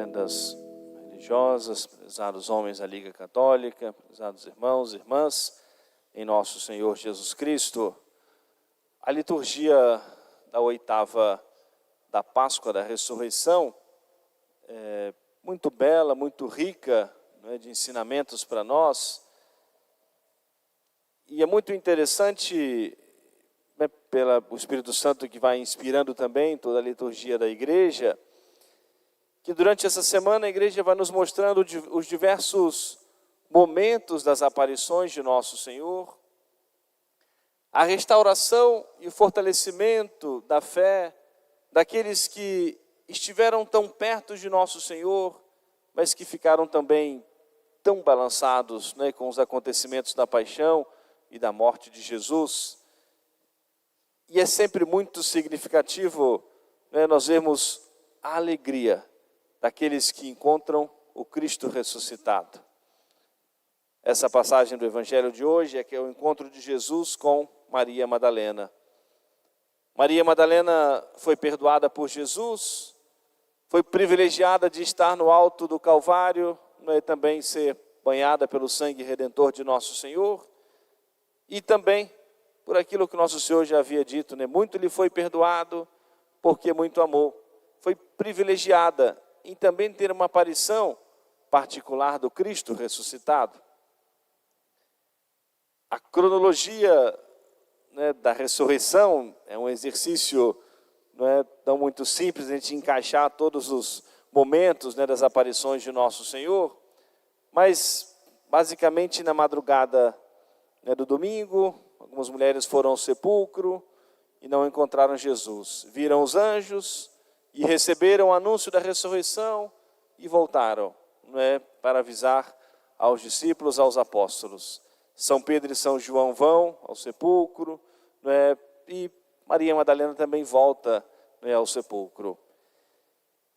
reverendas religiosas, prezados homens da Liga Católica, prezados irmãos e irmãs, em nosso Senhor Jesus Cristo. A liturgia da oitava da Páscoa da Ressurreição é muito bela, muito rica, né, de ensinamentos para nós. E é muito interessante, né, pelo Espírito Santo que vai inspirando também toda a liturgia da igreja, que durante essa semana a igreja vai nos mostrando os diversos momentos das aparições de nosso Senhor, a restauração e o fortalecimento da fé daqueles que estiveram tão perto de nosso Senhor, mas que ficaram também tão balançados, né, com os acontecimentos da paixão e da morte de Jesus. E é sempre muito significativo, né, nós vemos a alegria daqueles que encontram o Cristo ressuscitado. Essa passagem do Evangelho de hoje é que é o encontro de Jesus com Maria Madalena. Maria Madalena foi perdoada por Jesus, foi privilegiada de estar no alto do Calvário, e também ser banhada pelo sangue redentor de nosso Senhor, e também por aquilo que nosso Senhor já havia dito, né? Muito lhe foi perdoado, porque muito amou. Foi privilegiada em também ter uma aparição particular do Cristo ressuscitado. A cronologia, né, da ressurreição é um exercício não é tão muito simples a gente encaixar todos os momentos, né, das aparições de nosso Senhor, mas basicamente na madrugada, né, do domingo, algumas mulheres foram ao sepulcro e não encontraram Jesus. Viram os anjos e receberam o anúncio da ressurreição e voltaram, né, para avisar aos discípulos, aos apóstolos. São Pedro e São João vão ao sepulcro, né, e Maria Madalena também volta, né, ao sepulcro.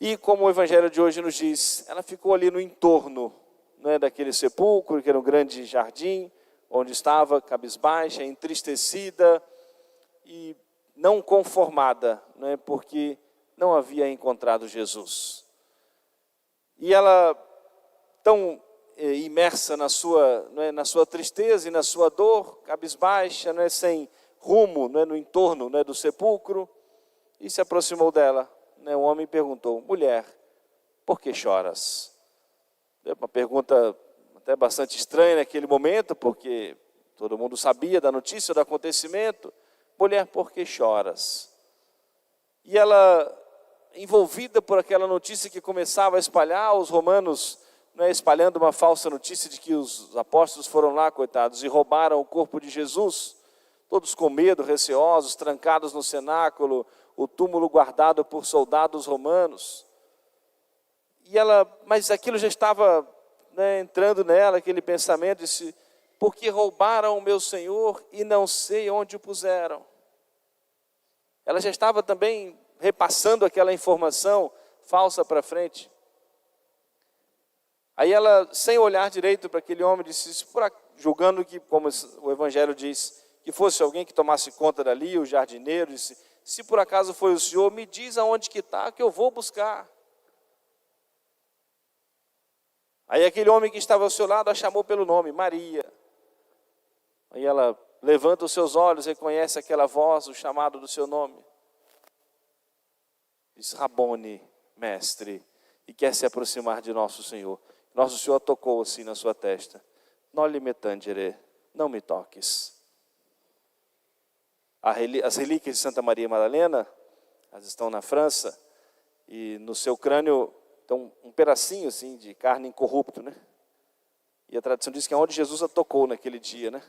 E como o Evangelho de hoje nos diz, ela ficou ali no entorno, né, daquele sepulcro, que era um grande jardim, onde estava cabisbaixa, entristecida e não conformada, né, porque não havia encontrado Jesus. E ela, tão imersa na sua, né, na sua tristeza e na sua dor, cabisbaixa, né, sem rumo, né, no entorno, né, do sepulcro, e se aproximou dela. Né, um homem perguntou: mulher, por que choras? É uma pergunta até bastante estranha naquele momento, porque todo mundo sabia da notícia, do acontecimento. Mulher, por que choras? E ela, envolvida por aquela notícia que começava a espalhar, os romanos, né, espalhando uma falsa notícia de que os apóstolos foram lá, coitados, e roubaram o corpo de Jesus, todos com medo, receosos, trancados no cenáculo, o túmulo guardado por soldados romanos. E ela, mas aquilo já estava, né, entrando nela, aquele pensamento, disse: porque roubaram o meu Senhor e não sei onde o puseram. Ela já estava também repassando aquela informação falsa para frente. Aí ela, sem olhar direito para aquele homem, disse, julgando que, como o Evangelho diz, que fosse alguém que tomasse conta dali, o jardineiro, disse: se por acaso foi o senhor, me diz aonde que está, que eu vou buscar. Aí aquele homem que estava ao seu lado a chamou pelo nome, Maria. Aí ela levanta os seus olhos, reconhece aquela voz, o chamado do seu nome. Diz: Rabone, mestre, e quer se aproximar de nosso Senhor. Nosso Senhor tocou assim na sua testa. Noli me tangere, não me toques. As relíquias de Santa Maria Madalena, elas estão na França, e no seu crânio tem um pedacinho assim de carne incorrupto, né? E a tradição diz que é onde Jesus a tocou naquele dia, né?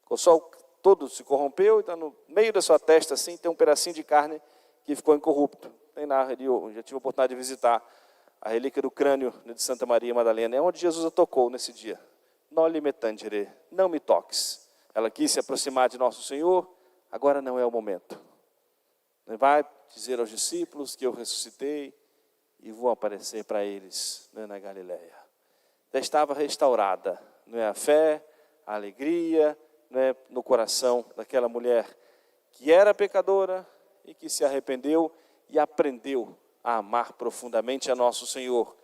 O sol todo se corrompeu e está no meio da sua testa assim, tem um pedacinho de carne que ficou incorrupto. Tem lá, eu já tive a oportunidade de visitar a relíquia do crânio de Santa Maria Madalena, é onde Jesus a tocou nesse dia. Noli me tangere, não me toques. Ela quis se aproximar de nosso Senhor, agora não é o momento. Vai dizer aos discípulos que eu ressuscitei e vou aparecer para eles, né, na Galileia. Já estava restaurada, não é, a fé, a alegria, né, no coração daquela mulher que era pecadora e que se arrependeu e aprendeu a amar profundamente a nosso Senhor.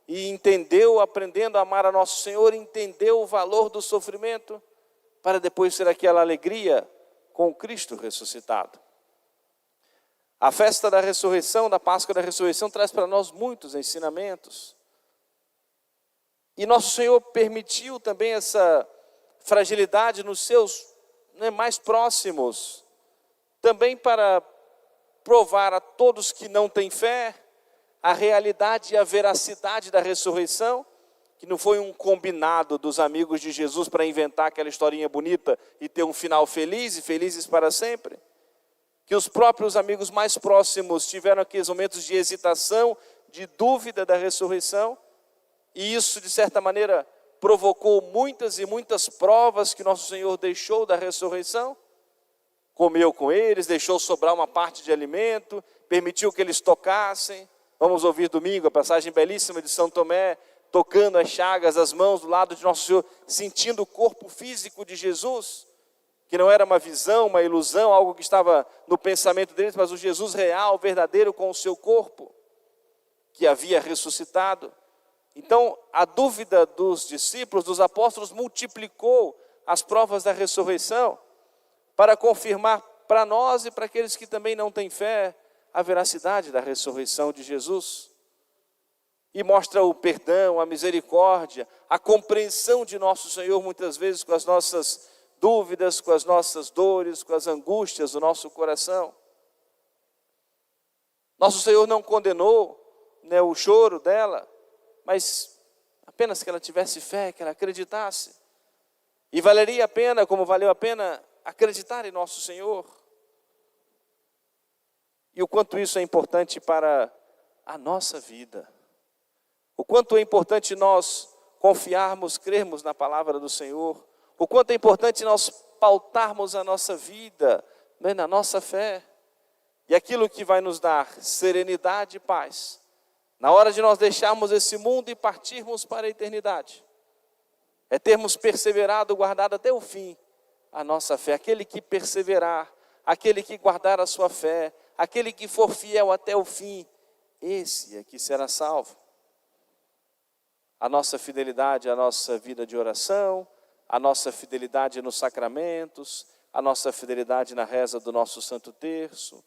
E entendeu, aprendendo a amar a nosso Senhor, entendeu o valor do sofrimento, para depois ter aquela alegria com Cristo ressuscitado. A festa da ressurreição, da Páscoa da ressurreição, traz para nós muitos ensinamentos. E nosso Senhor permitiu também essa fragilidade nos seus mais próximos, também para provar a todos que não têm fé a realidade e a veracidade da ressurreição, que não foi um combinado dos amigos de Jesus para inventar aquela historinha bonita e ter um final feliz e felizes para sempre. Que os próprios amigos mais próximos tiveram aqueles momentos de hesitação, de dúvida da ressurreição, e isso, de certa maneira, provocou muitas e muitas provas que nosso Senhor deixou da ressurreição. Comeu com eles, deixou sobrar uma parte de alimento, permitiu que eles tocassem. Vamos ouvir domingo a passagem belíssima de São Tomé, tocando as chagas, as mãos do lado de nosso Senhor, sentindo o corpo físico de Jesus, que não era uma visão, uma ilusão, algo que estava no pensamento deles, mas o Jesus real, verdadeiro, com o seu corpo, que havia ressuscitado. Então, a dúvida dos discípulos, dos apóstolos, multiplicou as provas da ressurreição, para confirmar para nós e para aqueles que também não têm fé, a veracidade da ressurreição de Jesus. E mostra o perdão, a misericórdia, a compreensão de nosso Senhor, muitas vezes com as nossas dúvidas, com as nossas dores, com as angústias do nosso coração. Nosso Senhor não condenou o choro dela, mas apenas que ela tivesse fé, que ela acreditasse. E valeria a pena, como valeu a pena, acreditar em nosso Senhor. E o quanto isso é importante para a nossa vida. O quanto é importante nós confiarmos, crermos na palavra do Senhor. O quanto é importante nós pautarmos a nossa vida na nossa fé. E aquilo que vai nos dar serenidade e paz, na hora de nós deixarmos esse mundo e partirmos para a eternidade, é termos perseverado, guardado até o fim a nossa fé. Aquele que perseverar, aquele que guardar a sua fé, aquele que for fiel até o fim, esse é que será salvo. A nossa fidelidade à nossa vida de oração, a nossa fidelidade nos sacramentos, a nossa fidelidade na reza do nosso Santo Terço,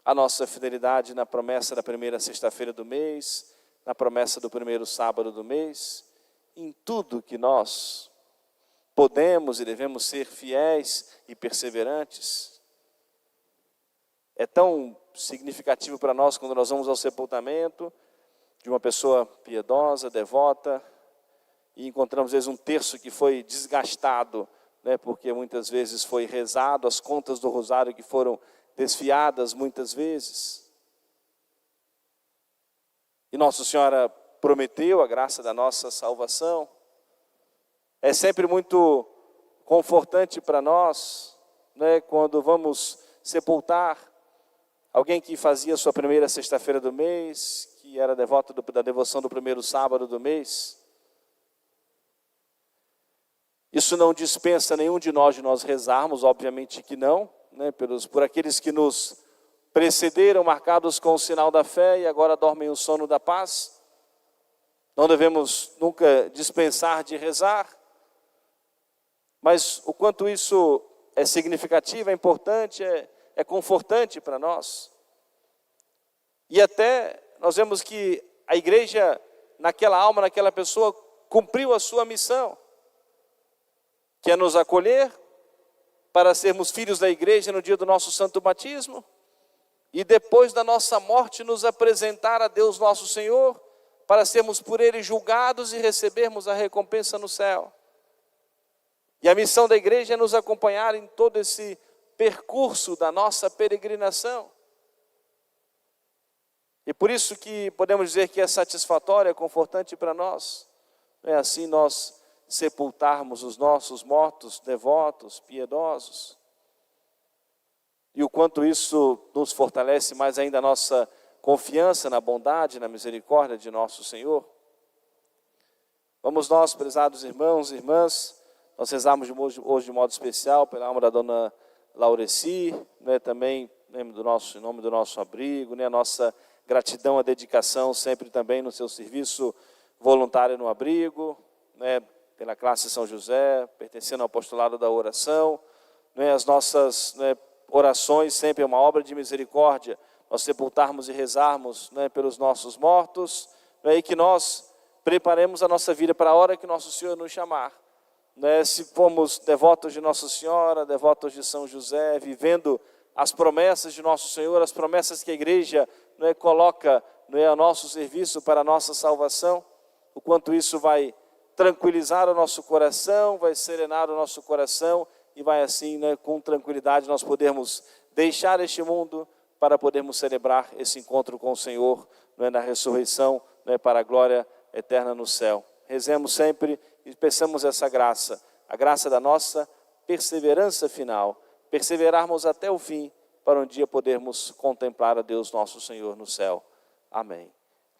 a nossa fidelidade na promessa da primeira sexta-feira do mês, na promessa do primeiro sábado do mês, em tudo que nós podemos e devemos ser fiéis e perseverantes. É tão significativo para nós quando nós vamos ao sepultamento de uma pessoa piedosa, devota, e encontramos às vezes um terço que foi desgastado, porque muitas vezes foi rezado, as contas do rosário que foram desfiadas muitas vezes. E Nossa Senhora prometeu a graça da nossa salvação. É sempre muito confortante para nós, quando vamos sepultar alguém que fazia sua primeira sexta-feira do mês, que era devoto da devoção do primeiro sábado do mês. Isso não dispensa nenhum de nós rezarmos, obviamente que não, por aqueles que nos precederam, marcados com o sinal da fé e agora dormem o sono da paz. Não devemos nunca dispensar de rezar, mas o quanto isso é significativo, é importante, é confortante para nós. E até nós vemos que a igreja, naquela alma, naquela pessoa, cumpriu a sua missão, que é nos acolher, para sermos filhos da igreja no dia do nosso santo batismo, e depois da nossa morte nos apresentar a Deus nosso Senhor, para sermos por Ele julgados e recebermos a recompensa no céu. E a missão da igreja é nos acompanhar em todo esse percurso da nossa peregrinação. E por isso que podemos dizer que é satisfatório, é confortante para nós. É assim nós sepultarmos os nossos mortos devotos, piedosos. E o quanto isso nos fortalece mais ainda a nossa confiança na bondade, na misericórdia de nosso Senhor. Vamos nós, prezados irmãos e irmãs, nós rezamos hoje de modo especial pela alma da dona Laureci, também em nome do nosso abrigo, a nossa gratidão, a dedicação sempre também no seu serviço voluntário no abrigo, né, pela classe São José, pertencendo ao apostolado da oração, né, as nossas, né, orações sempre é uma obra de misericórdia, nós sepultarmos e rezarmos, né, pelos nossos mortos, né, e que nós preparemos a nossa vida para a hora que nosso Senhor nos chamar. Né, se formos devotos de Nossa Senhora, devotos de São José, vivendo as promessas de nosso Senhor, as promessas que a igreja, né, coloca, né, a nosso serviço para a nossa salvação, o quanto isso vai tranquilizar o nosso coração, vai serenar o nosso coração e vai assim, né, com tranquilidade nós podermos deixar este mundo para podermos celebrar esse encontro com o Senhor, né, na ressurreição, né, para a glória eterna no céu. Rezemos sempre e peçamos essa graça, a graça da nossa perseverança final, perseverarmos até o fim, para um dia podermos contemplar a Deus nosso Senhor no céu. Amém.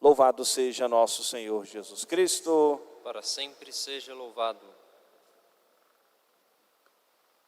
Louvado seja nosso Senhor Jesus Cristo. Para sempre seja louvado.